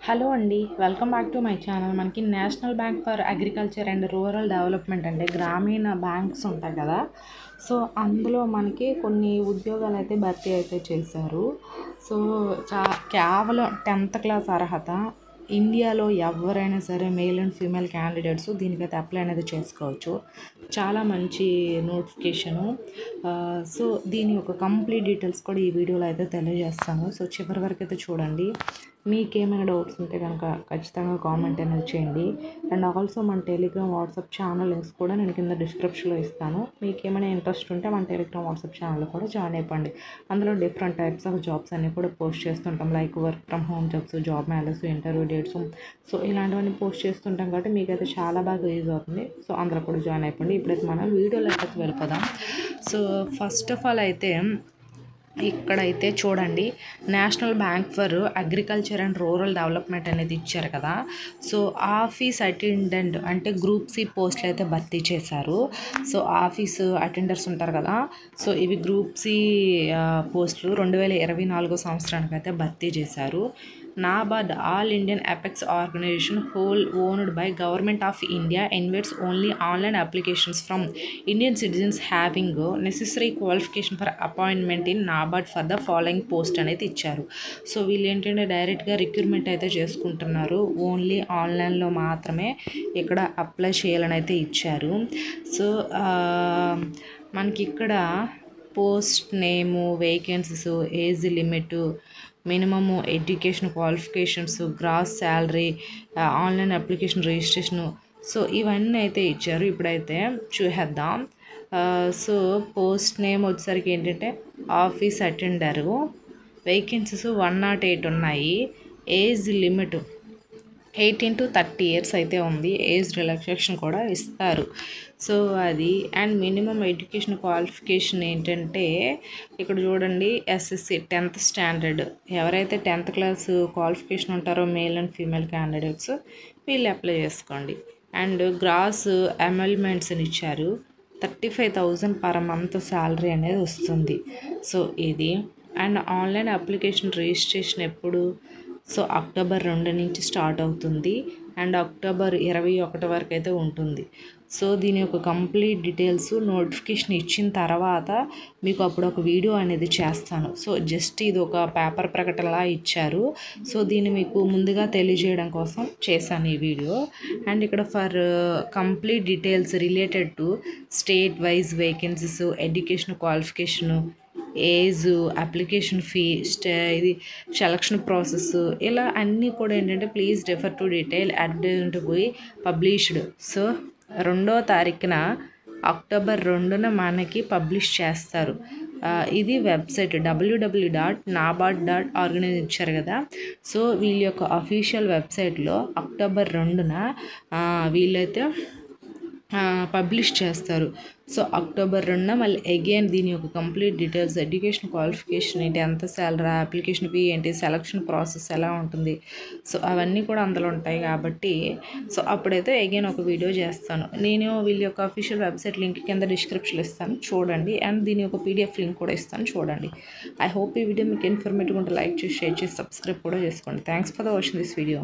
Hello అండి, welcome back to my channel. మనకి national bank for agriculture and rural development అంటే గ్రామీణ banks ఉంటాయి కదా. సో అందులో మనకి కొన్ని ఉద్యోగాలు అయితే భర్తీ అయితే చేశారు. సో కేవలం 10th క్లాస్ అర్హత, ఇండియాలో ఎవరైనా సరే మేల్ అండ్ ఫీమేల్ క్యాండిడేట్స్ దీనికైతే అప్లై అనేది చేసుకోవచ్చు. చాలా మంచి నోటిఫికేషను. సో దీని యొక్క కంప్లీట్ డీటెయిల్స్ కూడా ఈ వీడియోలో అయితే తెలియజేస్తాను. సో చివరి వరకు అయితే చూడండి. మీకేమైనా డౌట్స్ ఉంటే కనుక ఖచ్చితంగా కామెంట్ అనేది చేయండి. అండ్ ఆల్సో మన టెలిగ్రామ్ వాట్సాప్ ఛానల్ లింక్స్ కూడా నేను కింద డిస్క్రిప్షన్లో ఇస్తాను. మీకు ఏమైనా ఇంట్రెస్ట్ ఉంటే మన టెలిగ్రామ్ వాట్సాప్ ఛానల్లో కూడా జాయిన్ అయిపోండి. అందులో డిఫరెంట్ టైప్స్ ఆఫ్ జాబ్స్ అన్నీ కూడా పోస్ట్ చేస్తుంటాం. Like work from home jobs, job melas, interview dates. So ఇలాంటివన్నీ పోస్ట్ చేస్తుంటాం కాబట్టి మీకైతే చాలా బాగా యూజ్ అవుతుంది. సో అందులో కూడా జాయిన్ అయిపోండి. ఇప్పుడైతే మనం వీడియోలోకి వెళ్ళిపోదాం. సో ఫస్ట్ ఆఫ్ ఆల్ అయితే ఇక్కడైతే చూడండి, national bank for agriculture and rural development అనేది ఇచ్చారు కదా. సో ఆఫీస్ అటెండెంట్ అంటే గ్రూప్ సి పోస్టులు అయితే భర్తీ చేశారు. సో ఆఫీసు అటెండర్స్ ఉంటారు కదా. సో ఇవి గ్రూప్ సి పోస్టులు 2024 సంవత్సరానికి అయితే భర్తీ చేశారు. NABARD, all Indian apex organisation owned by government of India, invites only online applications from Indian citizens having necessary qualification for appointment in NABARD for the following post అనేది ఇచ్చారు. So వీళ్ళు ఏంటంటే డైరెక్ట్గా రిక్రూట్మెంట్ అయితే చేసుకుంటున్నారు. ఓన్లీ ఆన్లైన్లో మాత్రమే ఇక్కడ అప్లై చేయాలని అయితే ఇచ్చారు. సో మనకి ఇక్కడ post name, vacancies, age limit, minimum education qualifications, gross salary, online application registration, so ఇవన్నీ అయితే ఇచ్చారు. ఇప్పుడైతే చూసేద్దాం. సో పోస్ట్ నేమ్ వచ్చేసరికి ఏంటంటే ఆఫీస్ అటెండరు. వేకెన్సీస్ 108 ఉన్నాయి. ఏజ్ లిమిట్ 18 to 30 years అయితే ఉంది. ఏజ్ రిలాక్సేషన్ కూడా ఇస్తారు. సో అది అండ్ మినిమం ఎడ్యుకేషన్ క్వాలిఫికేషన్ ఏంటంటే ఇక్కడ చూడండి, SSC 10th స్టాండర్డ్. ఎవరైతే 10th క్లాస్ క్వాలిఫికేషన్ ఉంటారో మేల్ అండ్ ఫీమేల్ క్యాండిడేట్స్ వీళ్ళు అప్లై చేసుకోండి. అండ్ గ్రాస్ అమెల్మెంట్స్ని ఇచ్చారు. 35,000 పర్ మంత్ శాలరీ అనేది వస్తుంది. సో ఇది అండ్ ఆన్లైన్ అప్లికేషన్ రిజిస్ట్రేషన్ ఎప్పుడు? సో అక్టోబర్ 2 నుంచి స్టార్ట్ అవుతుంది అండ్ అక్టోబర్ 21 వరకు అయితే ఉంటుంది. సో దీని యొక్క కంప్లీట్ డీటెయిల్స్ నోటిఫికేషన్ ఇచ్చిన తర్వాత మీకు అప్పుడు ఒక వీడియో అనేది చేస్తాను. సో జస్ట్ ఇది ఒక పేపర్ ప్రకటనలా ఇచ్చారు. సో దీన్ని మీకు ముందుగా తెలియజేయడం కోసం చేశాను ఈ వీడియో. అండ్ ఇక్కడ for complete details related to state wise vacancies, education qualification, age, application fee, ఇది సెలక్షన్ ప్రాసెస్, ఇలా అన్నీ కూడా ఏంటంటే please refer to detail advertisement పోయి పబ్లిష్డ్. సో 2వ తారీఖున అక్టోబర్ 2న మనకి పబ్లిష్ చేస్తారు. ఇది వెబ్సైట్ www.nabard.org ఇచ్చారు కదా. సో వీళ్ళ యొక్క అఫీషియల్ వెబ్సైట్లో అక్టోబర్ 2న వీళ్ళైతే పబ్లిష్ చేస్తారు. సో అక్టోబర్ 2న మళ్ళీ అగైన్ దీని యొక్క కంప్లీట్ డీటెయిల్స్, ఎడ్యుకేషన్ క్వాలిఫికేషన్ ఏంటి, ఎంత శాలరీ, అప్లికేషన్ ఫీ ఏంటి, సెలక్షన్ ప్రాసెస్ ఎలా ఉంటుంది, సో అవన్నీ కూడా అందులో ఉంటాయి కాబట్టి సో అప్పుడైతే అగైన్ ఒక వీడియో చేస్తాను. నేను వీళ్ళ యొక్క అఫీషియల్ వెబ్సైట్ లింక్ కింద డిస్క్రిప్షన్ ఇస్తాను చూడండి. అండ్ దీని యొక్క PDF లింక్ కూడా ఇస్తాను చూడండి. ఐ హోప్ ఈ వీడియో మీకు ఇన్ఫర్మేటివ్గా ఉంటే లైక్ చేసి, షేర్ చేసి, సబ్స్క్రైబ్ కూడా చేసుకోండి. Thanks for the watching this video.